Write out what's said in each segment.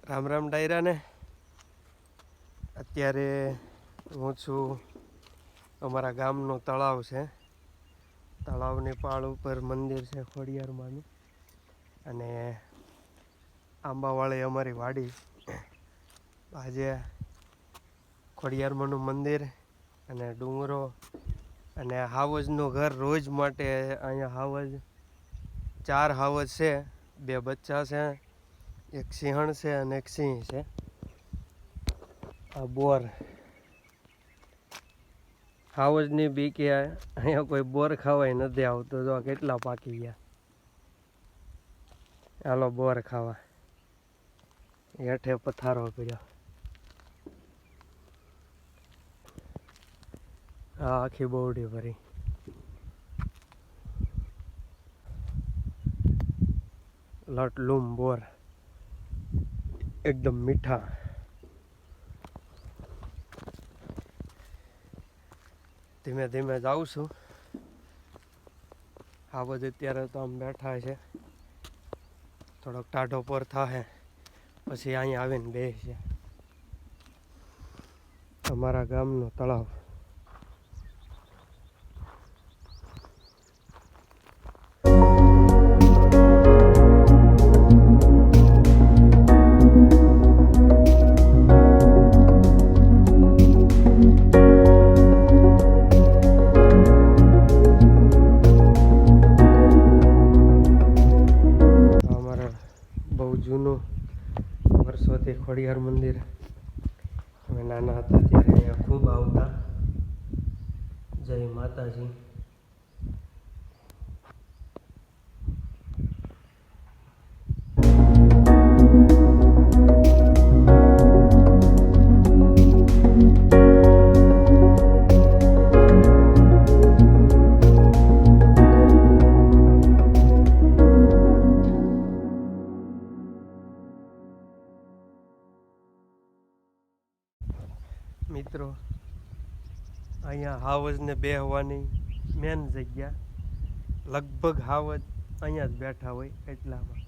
રામ રામ ડાયરાને. અત્યારે હું છું અમારા ગામનો તળાવ છે. તળાવની પાળ ઉપર મંદિર છે ખોડિયારમાંનું, અને આંબાવાળી અમારી વાડી. આજે ખોડિયારમાંનું મંદિર અને ડુંગરો અને હાવજનું ઘર રોજ માટે. અહીંયા હાવજ 4 હાવજ છે, 2 બચ્ચા છે, એક સિંહણ છે અને એક સિંહ છે. આ બોર હાવજની બીકે અહીંયા કોઈ બોર ખાવાય નથી આવતું. તો કેટલા પાકી ગયા. હાલો બોર ખાવા. હેઠે પથારો કર્યો. આ આખી બોવડી ભરી. લટલુમ બોર એકદમ મીઠા. ધીમે ધીમે જાઉં છું. હાવજ અત્યારે તો આમ બેઠા છે, થોડોક ટાઢો પર થાય પછી અહીંયા આવીને બેસશે. અમારા ગામનો તળાવ. જૂનું વર્ષોથી ખોડિયાર મંદિર. અમે નાના હતા ત્યારે અહીંયા ખૂબ આવતા. જય માતાજી. મિત્રો, અહીંયા હાવજને બેહવાની મેન જગ્યા. લગભગ હાવજ અહીંયા જ બેઠા હોય એટલામાં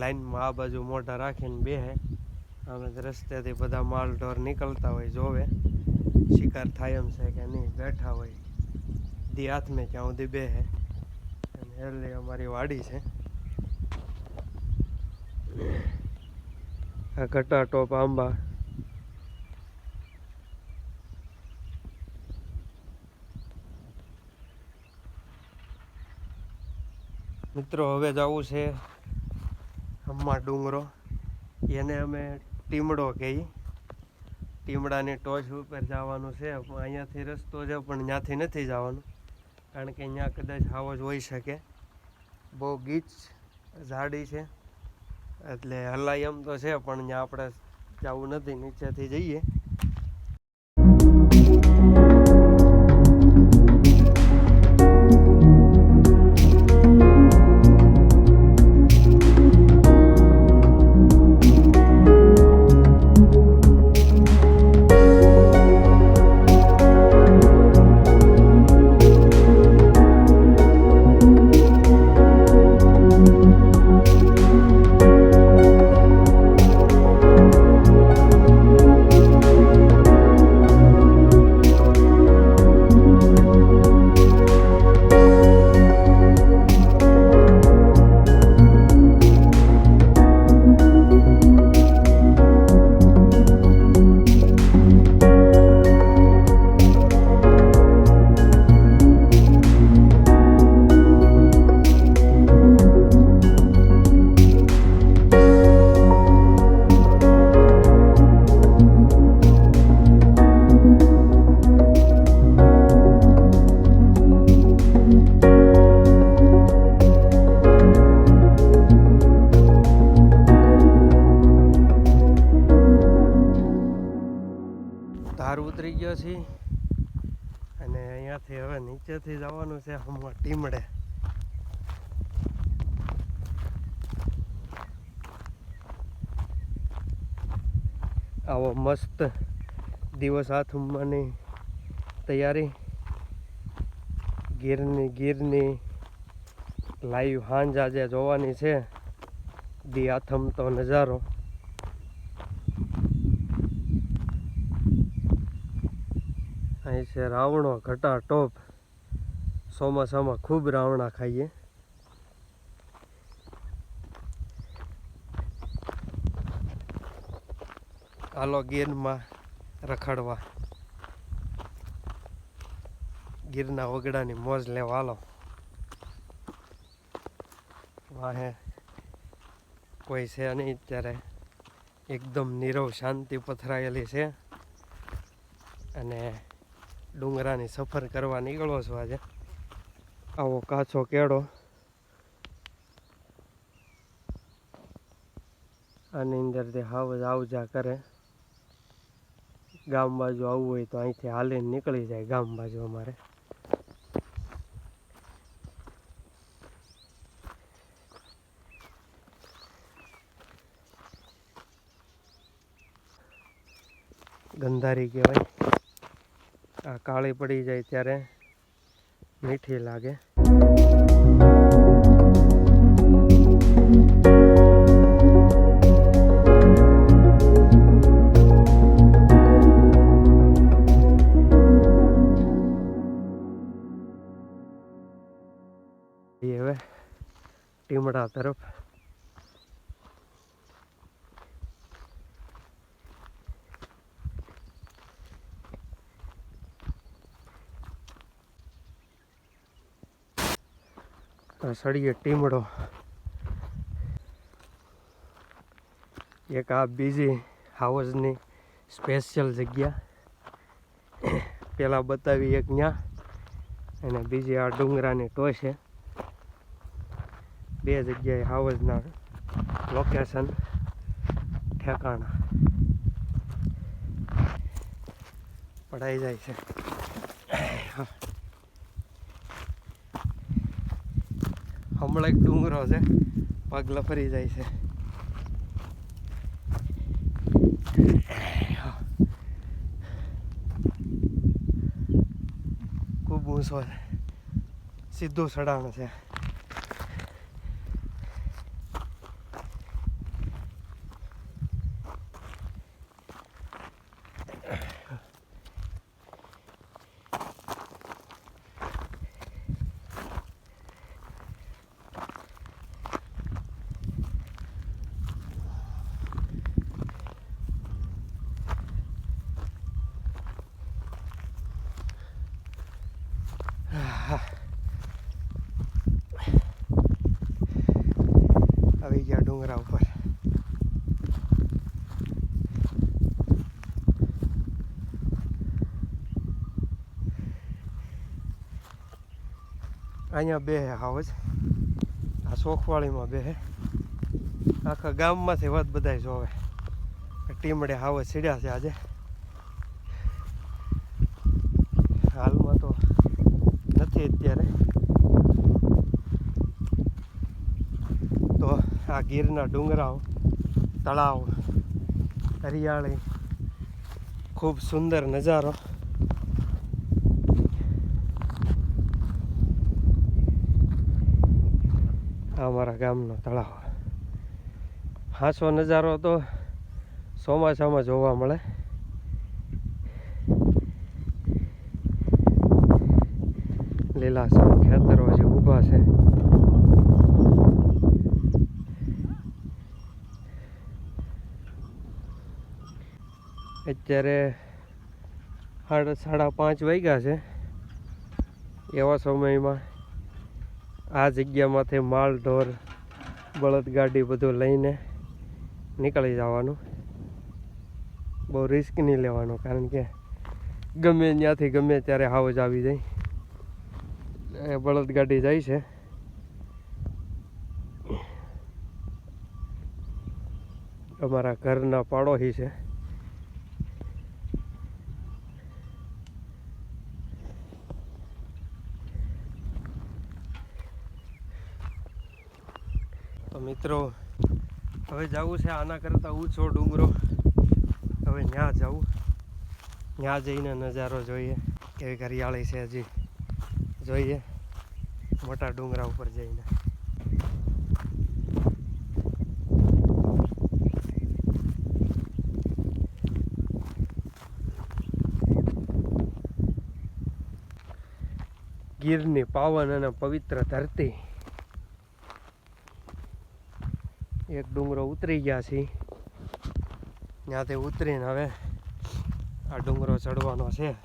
લાઈનમાં આ બાજુ મોઢા રાખીને બેહે. આમ જ રસ્તેથી બધા માલ ઢોર નીકળતા હોય, જોવે શિકાર થાય એમ છે કે નહીં. બેઠા હોય દી હાથમાં ક્યાં સુધી બેહે. અને એટલે અમારી વાડી છે. આ કટા ટોપ આંબા. મિત્રો, હવે જવું છે હમ્મા ડુંગરો. એને અમે ટીમડો કહીએ. ટીમડાની ટોચ ઉપર જવાનું છે. અહીંયાથી રસ્તો છે પણ ત્યાંથી નથી જવાનું, કારણ કે અહીંયા કદાચ હાવજ હોઈ શકે. બહુ ગીચ ઝાડી છે એટલે હલાય એમ તો છે, પણ ત્યાં આપણે જવું નથી. નીચેથી જઈએ. ધાર ઉતરી ગયો છે અને અહીંયાથી હવે નીચેથી જવાનું છે હમ્મા ટીમડે. આવો મસ્ત દિવસ હાથમાંની તૈયારી. ગીરની લાઈવ હાંજ આજે જોવાની છે. દી આથમતો નજારો. અહીં છે રાવણો ઘટા ટોપ. ચોમાસામાં ખૂબ રાવણા ખાઈએ. હાલો ગીરમાં રખડવા, ગીરના વગડાની મોજ લેવા હાલો. વાહે કોઈ છે નહીં અત્યારે, એકદમ નીરવ શાંતિ પથરાયેલી છે અને ડુંગરાની સફર કરવા નીકળો છો આજે. આવો કાચો કેળો, આની અંદરથી હાવ જ આવજા કરે. ગામ બાજુ આવવું હોય તો અહીંથી હાલીને નીકળી જાય ગામ બાજુ અમારે. ગંધારી કહેવાય. આ કાળી પડી જાય ત્યારે મીઠી લાગે. હવે ટીમડા તરફ. સળીએ ટીમડો. એક આ બીજી હાઉસની સ્પેશિયલ જગ્યા પેલા બતાવી એક ન્યા, અને બીજી આ ડુંગરાની ટોચે. બે જગ્યાએ હાઉસના લોકેશન ઠેકાણા પડાઈ જાય છે. હમણાં એક ડુંગરો છે, પગ લફરી જાય છે. ખૂબ ઊંચો છે, સીધું ચઢાણ છે. આવી ગયા ડુંગરા ઉપર. અહીંયા બે હાઉસ, આ સોખવાળીમાં બે. આખા ગામમાંથી વાત બધાય જોવે. ટીમડે હાઉસ સીડ્યા છે આજે. હાલમાં તો નથી અત્યારે. તો આ ગીરના ડુંગરાઓ, તળાવ, હરિયાળી, ખૂબ સુંદર નજારો. આ અમારા ગામનો તળાવ. હાસો નજારો તો ચોમાસામાં જોવા મળે. લીલાછમ ખેતરો જે ઊભા છે. અત્યારે 5:30 વાગ્યા છે. એવા સમયમાં આ જગ્યામાંથી માલ ઢોર, બળદગાડી બધું લઈને નીકળી જવાનું. બહુ રિસ્ક નહીં લેવાનું, કારણ કે ગમે ત્યાંથી ગમે ત્યારે હાવજ આવી જાય. એ બળદગાડી જાય છે. અમારા ઘરના પાડોશી છે. તો મિત્રો, હવે જવું છે આના કરતાં ઊંચો ડુંગરો. હવે ત્યાં જવું, ત્યાં જઈને નજારો જોઈએ કેવી હરિયાળી છે. હજી જોઈએ મોટા ડુંગરા ઉપર જઈને. ગીરની પાવન અને પવિત્ર ધરતી. એક ડુંગરો ઉતરી ગયા છીએ, ત્યાંથી ઉતરીને હવે આ ડુંગરો ચડવાનો છે.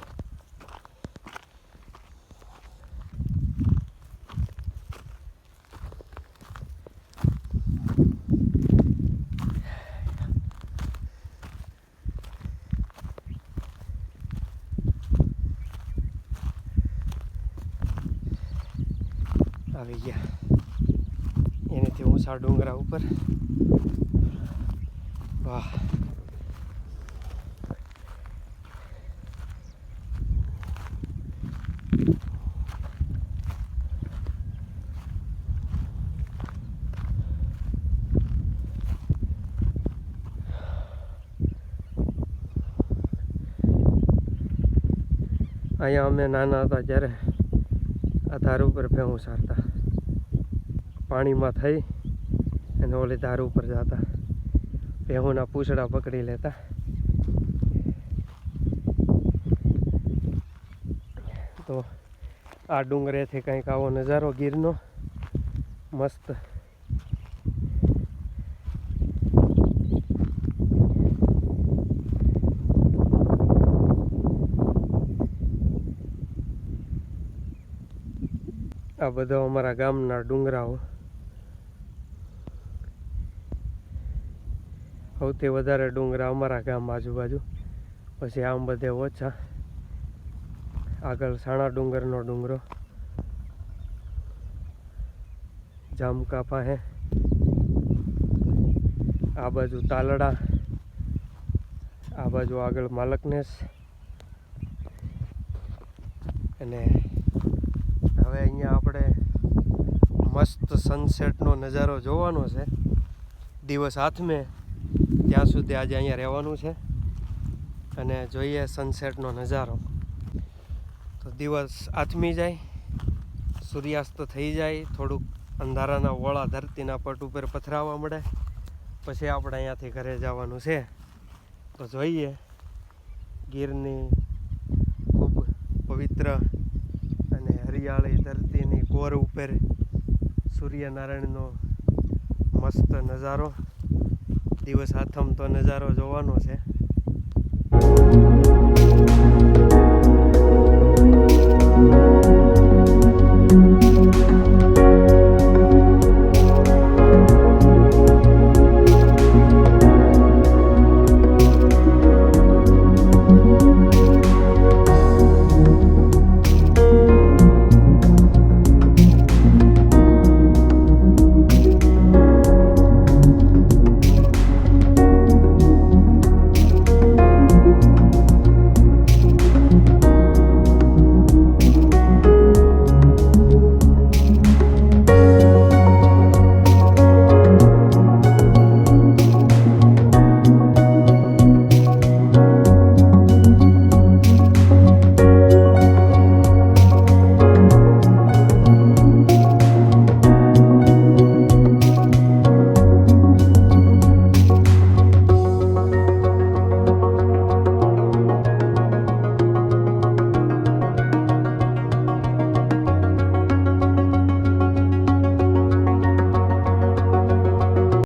આવી ગયા એનાથી ઊંચા ડુંગરા ઉપર. વાહ, અહીંયા અમે નાના હતા ત્યારે આ ધાર ઉપર ભેહું સારતા, પાણીમાં થઈ અને ઓલી ધાર ઉપર જતા, ભેહુંના પૂંછડા પકડી લેતા. તો આ ડુંગરેથી કંઈક આવો નજારો ગીરનો મસ્ત. આ બધા અમારા ગામના ડુંગરાઓ. સૌથી વધારે ડુંગરા અમારા ગામ આજુબાજુ, પછી આમ બધે ઓછા. આગળ સાણા ડુંગરનો ડુંગરો, જામકા પાસે, આ બાજુ તાલડા, આ બાજુ આગળ માલકનેસ. અને હવે અહીંયા આપણે મસ્ત સનસેટનો નજારો જોવાનો છે. દિવસ હાથમે ત્યાં સુધી આજે અહીંયા રહેવાનું છે અને જોઈએ સનસેટનો નજારો. તો દિવસ આથમી જાય, સૂર્યાસ્ત થઈ જાય, થોડુંક અંધારાના ઓળા ધરતીના પટ ઉપર પથરાવા મળે, પછી આપણે અહીંયાથી ઘરે જવાનું છે. તો જોઈએ ગીરની ખૂબ પવિત્ર અને હરિયાળી ધરતીની કોર ઉપર સૂર્યનારાયણનો મસ્ત નજારો. દિવસ આથમતો નજારો જોવાનો છે.